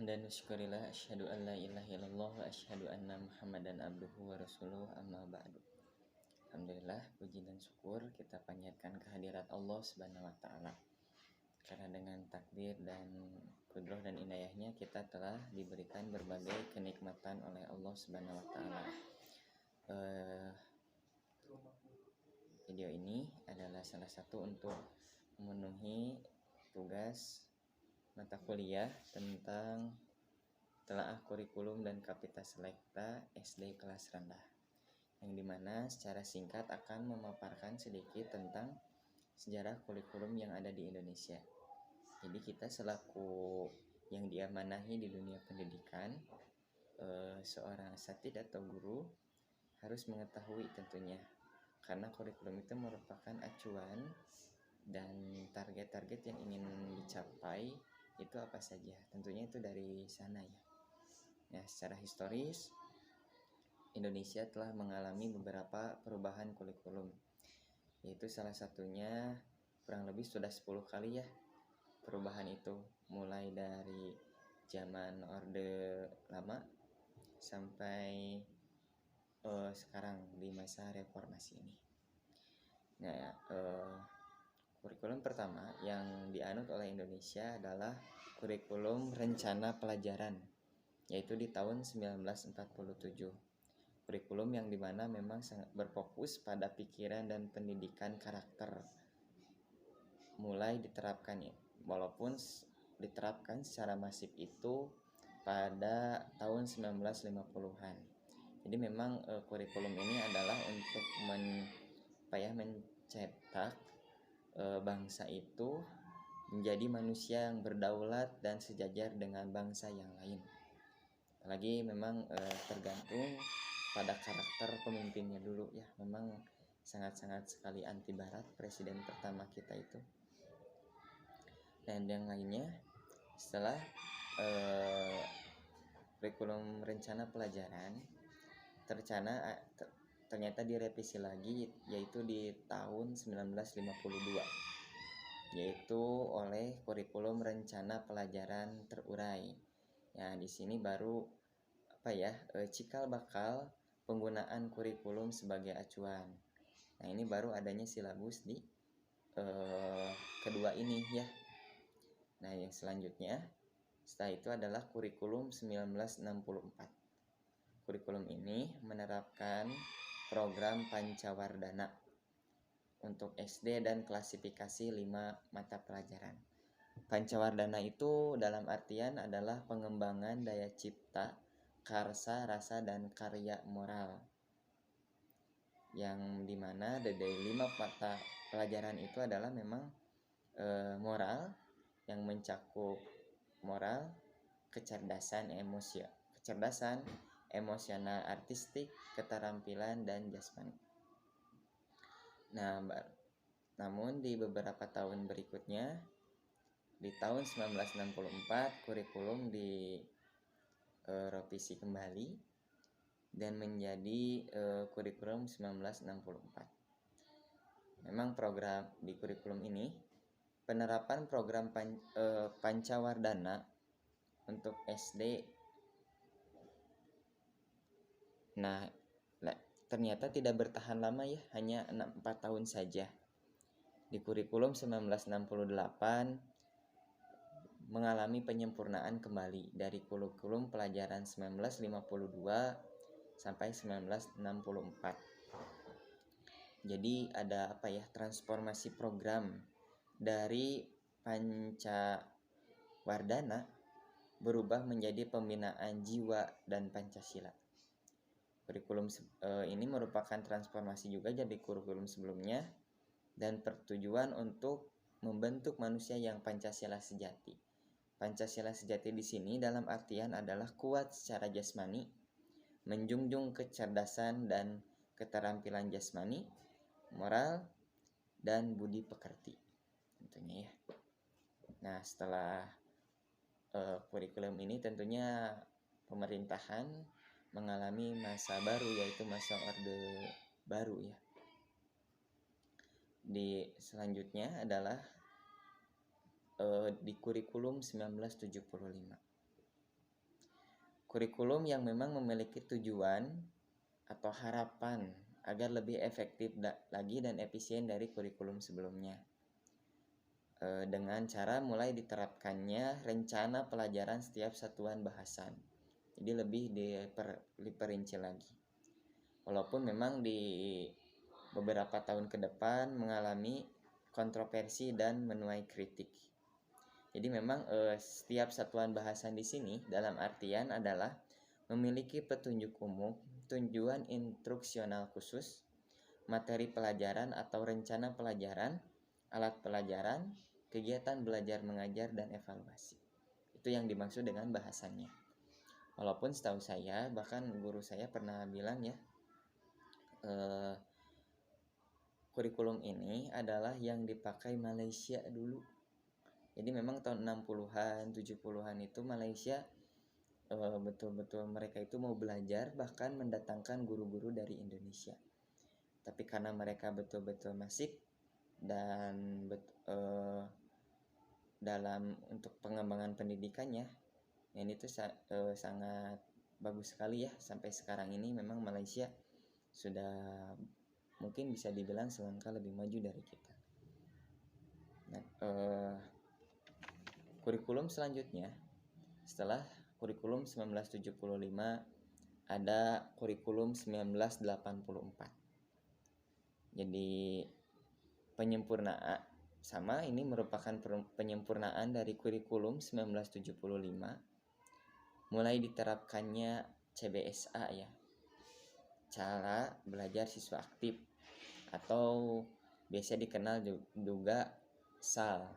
Dan syukurillah asyhadu an la ilaha illallah wa asyhadu anna Muhammadan abduhu wa rasuluh amma ba'du. Alhamdulillah, puji dan syukur kita panjatkan kehadirat Allah Subhanahu wa taala. Karena dengan takdir dan kudrah dan inayahnya kita telah diberikan berbagai kenikmatan oleh Allah Subhanahu wa taala. Video ini adalah salah satu untuk memenuhi tugas mata kuliah tentang telaah kurikulum dan kapita selekta SD kelas rendah, yang dimana secara singkat akan memaparkan sedikit tentang sejarah kurikulum yang ada di Indonesia. Jadi kita selaku yang diamanahi di dunia pendidikan, seorang asatid atau guru harus mengetahui tentunya, karena kurikulum itu merupakan acuan dan target-target yang ingin dicapai itu apa saja. Tentunya itu dari sana ya. Ya, secara historis Indonesia telah mengalami beberapa perubahan kurikulum, yaitu salah satunya kurang lebih sudah 10 kali ya perubahan itu, mulai dari zaman Orde Lama sampai sekarang di masa reformasi ini. Nah, kurikulum pertama yang dianut oleh Indonesia adalah kurikulum rencana pelajaran, yaitu di tahun 1947. Kurikulum yang dimana memang sangat berfokus pada pikiran dan pendidikan karakter. Mulai diterapkan ya, walaupun diterapkan secara masif itu pada tahun 1950-an. Jadi memang kurikulum ini adalah untuk mencetak bangsa itu menjadi manusia yang berdaulat dan sejajar dengan bangsa yang lain. Apalagi memang tergantung pada karakter pemimpinnya dulu ya. Memang sangat-sangat sekali anti barat presiden pertama kita itu. Dan yang lainnya, setelah kurikulum rencana pelajaran ternyata direvisi lagi, yaitu di tahun 1952, yaitu oleh kurikulum rencana pelajaran terurai. Ya, di sini baru cikal bakal penggunaan kurikulum sebagai acuan. Nah, ini baru adanya silabus di kedua ini ya. Nah, yang selanjutnya setelah itu adalah kurikulum 1964. Kurikulum ini menerapkan program Pancawardhana untuk SD dan klasifikasi 5 mata pelajaran. Pancawardhana itu dalam artian adalah pengembangan daya cipta, karsa, rasa, dan karya moral, yang dimana dari 5 mata pelajaran itu adalah memang moral, yang mencakup moral, kecerdasan emosional, artistik, keterampilan, dan jasmani. Nah, namun di beberapa tahun berikutnya, di tahun 1964 kurikulum direvisi kembali dan menjadi kurikulum 1964. Memang program di kurikulum ini penerapan program Pancawardhana untuk SD. Nah, ternyata tidak bertahan lama ya, hanya 4 tahun saja. Di kurikulum 1968 mengalami penyempurnaan kembali dari kurikulum pelajaran 1952 sampai 1964. Jadi ada transformasi program dari Pancawardhana berubah menjadi pembinaan jiwa dan Pancasila. Kurikulum ini merupakan transformasi juga dari kurikulum sebelumnya dan bertujuan untuk membentuk manusia yang Pancasila sejati. Pancasila sejati di sini dalam artian adalah kuat secara jasmani, menjunjung kecerdasan dan keterampilan jasmani, moral, dan budi pekerti tentunya ya. Nah, setelah kurikulum ini tentunya pemerintahan mengalami masa baru, yaitu masa Orde Baru ya. Di selanjutnya adalah di kurikulum 1975. kurikulum yang memang memiliki tujuan atau harapan agar lebih efektif lagi dan efisien dari kurikulum sebelumnya, dengan cara mulai diterapkannya rencana pelajaran setiap satuan bahasan. Jadi lebih diperinci lagi. Walaupun memang di beberapa tahun ke depan mengalami kontroversi dan menuai kritik. Jadi memang setiap satuan bahasan di sini dalam artian adalah memiliki petunjuk umum, tujuan instruksional khusus, materi pelajaran atau rencana pelajaran, alat pelajaran, kegiatan belajar mengajar dan evaluasi. Itu yang dimaksud dengan bahasannya. Walaupun setahu saya, bahkan guru saya pernah bilang ya, kurikulum ini adalah yang dipakai Malaysia dulu. Jadi memang tahun 60-an, 70-an itu Malaysia betul-betul mereka itu mau belajar, bahkan mendatangkan guru-guru dari Indonesia. Tapi karena mereka betul-betul masif dan dalam untuk pengembangan pendidikannya, ini tuh sangat bagus sekali ya. Sampai sekarang ini memang Malaysia sudah mungkin bisa dibilang selangkah lebih maju dari kita. Nah, kurikulum selanjutnya setelah kurikulum 1975 ada kurikulum 1984. Jadi penyempurnaan sama ini merupakan penyempurnaan dari kurikulum 1975. Mulai diterapkannya CBSA ya, cara belajar siswa aktif, atau biasa dikenal juga SAL,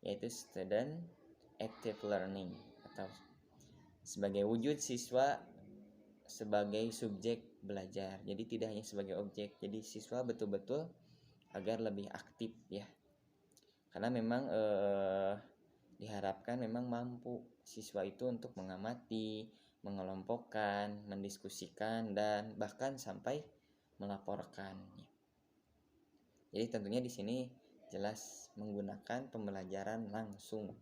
yaitu Student Active Learning, atau sebagai wujud siswa sebagai subjek belajar. Jadi tidak hanya sebagai objek. Jadi siswa betul-betul agar lebih aktif ya. Karena memang diharapkan memang mampu siswa itu untuk mengamati, mengelompokkan, mendiskusikan, dan bahkan sampai melaporkan. Jadi tentunya di sini jelas menggunakan pembelajaran langsung.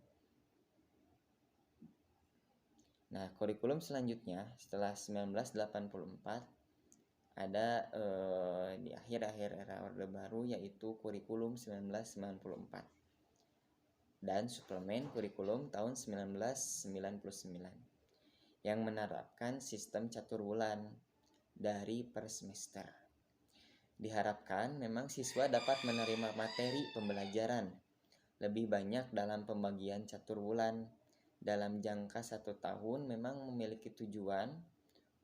Nah, kurikulum selanjutnya setelah 1984 ada di akhir-akhir era Orde Baru, yaitu kurikulum 1994 dan suplemen kurikulum tahun 1999 yang menerapkan sistem catur bulan dari per semester. Diharapkan memang siswa dapat menerima materi pembelajaran lebih banyak dalam pembagian catur bulan dalam jangka 1 tahun. Memang memiliki tujuan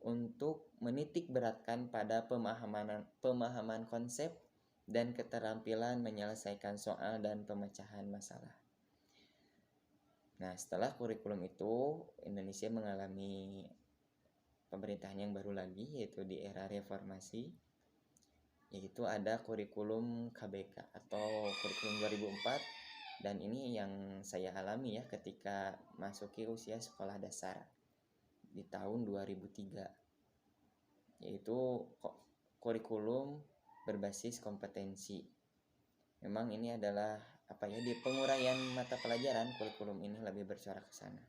untuk menitik beratkan pada pemahaman konsep dan keterampilan menyelesaikan soal dan pemecahan masalah. Nah, setelah kurikulum itu Indonesia mengalami pemerintahan yang baru lagi, yaitu di era reformasi, yaitu ada kurikulum KBK atau kurikulum 2004. Dan ini yang saya alami ya ketika masuki usia sekolah dasar di tahun 2003, yaitu kurikulum berbasis kompetensi. Memang ini adalah di penguraian mata pelajaran, kurikulum ini lebih bersuara ke sana.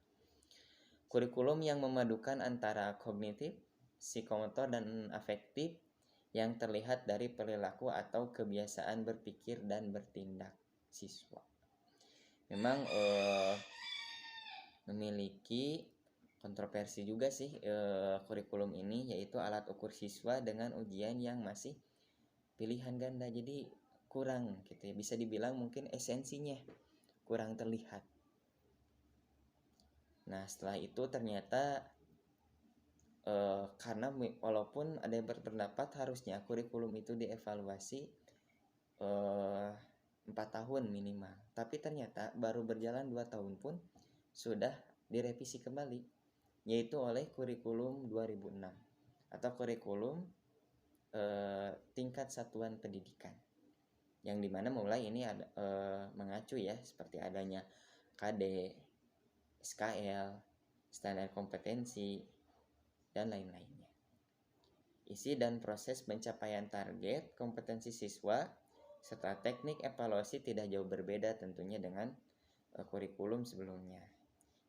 Kurikulum yang memadukan antara kognitif, psikomotor, dan afektif yang terlihat dari perilaku atau kebiasaan berpikir dan bertindak siswa. Memang memiliki kontroversi juga sih kurikulum ini, yaitu alat ukur siswa dengan ujian yang masih pilihan ganda. Jadi kurang gitu ya, bisa dibilang mungkin esensinya kurang terlihat. Nah, setelah itu ternyata karena walaupun ada yang berpendapat harusnya kurikulum itu dievaluasi 4 tahun minimal, tapi ternyata baru berjalan 2 tahun pun sudah direvisi kembali, yaitu oleh kurikulum 2006 atau kurikulum tingkat satuan pendidikan, yang dimana mulai ini ada mengacu ya seperti adanya KD, SKL, standar kompetensi, dan lain-lainnya. Isi dan proses pencapaian target kompetensi siswa serta teknik evaluasi tidak jauh berbeda tentunya dengan kurikulum sebelumnya.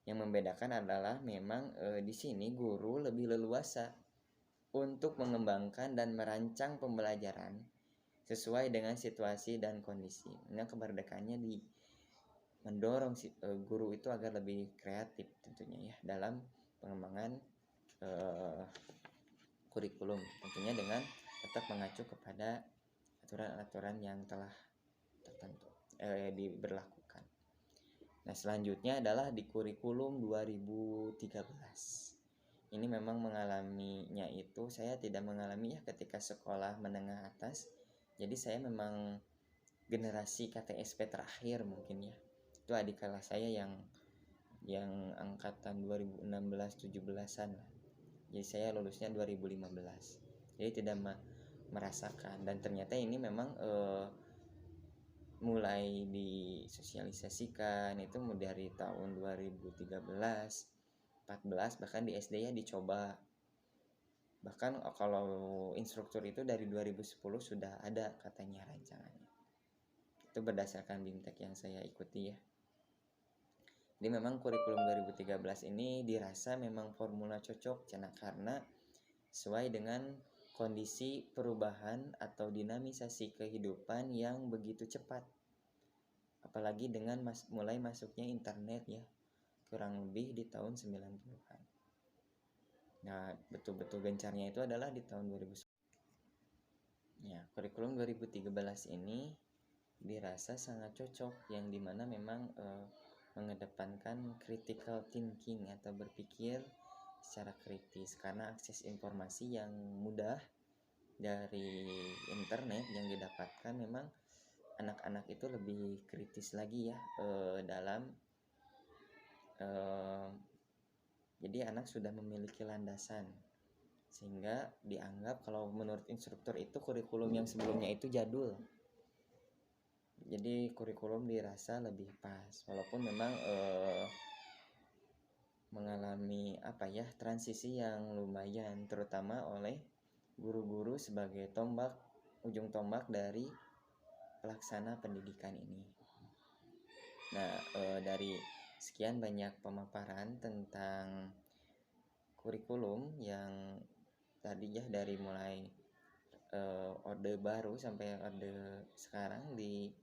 Yang membedakan adalah memang di sini guru lebih leluasa untuk mengembangkan dan merancang pembelajaran sesuai dengan situasi dan kondisi. Nah, kemerdekaannya di mendorong guru itu agar lebih kreatif tentunya ya dalam pengembangan kurikulum, tentunya dengan tetap mengacu kepada aturan-aturan yang telah tertentu diberlakukan. Nah, selanjutnya adalah di kurikulum 2013. Ini memang mengalaminya itu saya tidak mengalami ya ketika sekolah menengah atas. Jadi saya memang generasi KTSP terakhir mungkin ya. Itu adik kelas saya yang angkatan 2016 17-an lah. Jadi saya lulusnya 2015. Jadi tidak merasakan, dan ternyata ini memang mulai disosialisasikan itu dari tahun 2013, 14, bahkan di SD ya dicoba. Bahkan kalau instruktur itu dari 2010 sudah ada katanya rancangannya. Itu berdasarkan BIMTEK yang saya ikuti ya. Jadi memang kurikulum 2013 ini dirasa memang formula cocok karena sesuai dengan kondisi perubahan atau dinamisasi kehidupan yang begitu cepat. Apalagi dengan mulai masuknya internet ya, kurang lebih di tahun 90-an. Nah, betul-betul gencarnya itu adalah di tahun 2010. Ya, kurikulum 2013 ini dirasa sangat cocok, yang dimana memang mengedepankan critical thinking atau berpikir secara kritis, karena akses informasi yang mudah dari internet yang didapatkan, memang anak-anak itu lebih kritis lagi ya dalam jadi anak sudah memiliki landasan, sehingga dianggap kalau menurut instruktur itu kurikulum yang sebelumnya itu jadul. Jadi kurikulum dirasa lebih pas, walaupun memang mengalami transisi yang lumayan, terutama oleh guru-guru sebagai ujung tombak dari pelaksana pendidikan ini. Nah, dari sekian banyak pemaparan tentang kurikulum yang tadi ya, dari mulai orde baru sampai orde sekarang di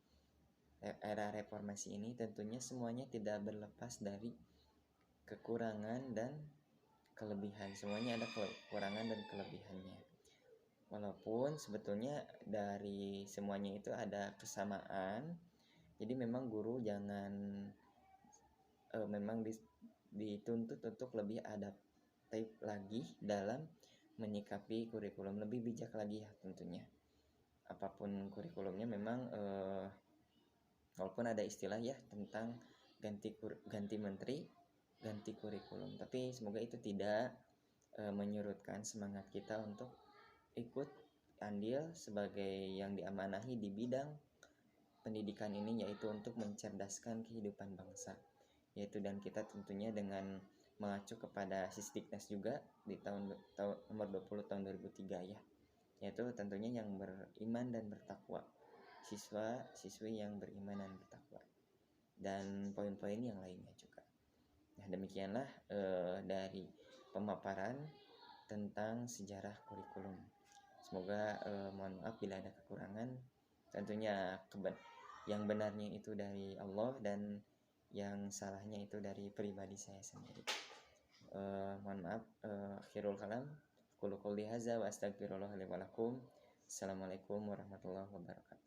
era reformasi ini, tentunya semuanya tidak berlepas dari kekurangan dan kelebihan. Semuanya ada kekurangan dan kelebihannya. Walaupun sebetulnya dari semuanya itu ada kesamaan. Jadi memang guru jangan memang dituntut untuk lebih adaptif lagi dalam menyikapi kurikulum, lebih bijak lagi ya tentunya. Apapun kurikulumnya memang walaupun ada istilah ya tentang ganti menteri, ganti kurikulum, tapi semoga itu tidak menyurutkan semangat kita untuk ikut andil sebagai yang diamanahi di bidang pendidikan ini, yaitu untuk mencerdaskan kehidupan bangsa, yaitu dan kita tentunya dengan mengacu kepada Sisdiknas juga di tahun nomor 20 tahun 2003 ya, yaitu tentunya yang beriman dan bertakwa, siswa-siswi yang beriman dan bertakwa, dan poin-poin yang lainnya juga. Nah, demikianlah dari pemaparan tentang sejarah kurikulum. Semoga mohon maaf bila ada kekurangan. Tentunya yang benarnya itu dari Allah, dan yang salahnya itu dari pribadi saya sendiri. Mohon maaf. Akhirul kalam, qulu qouli hadza wa astaghfirullah li wa lakum. Assalamualaikum warahmatullahi wabarakatuh.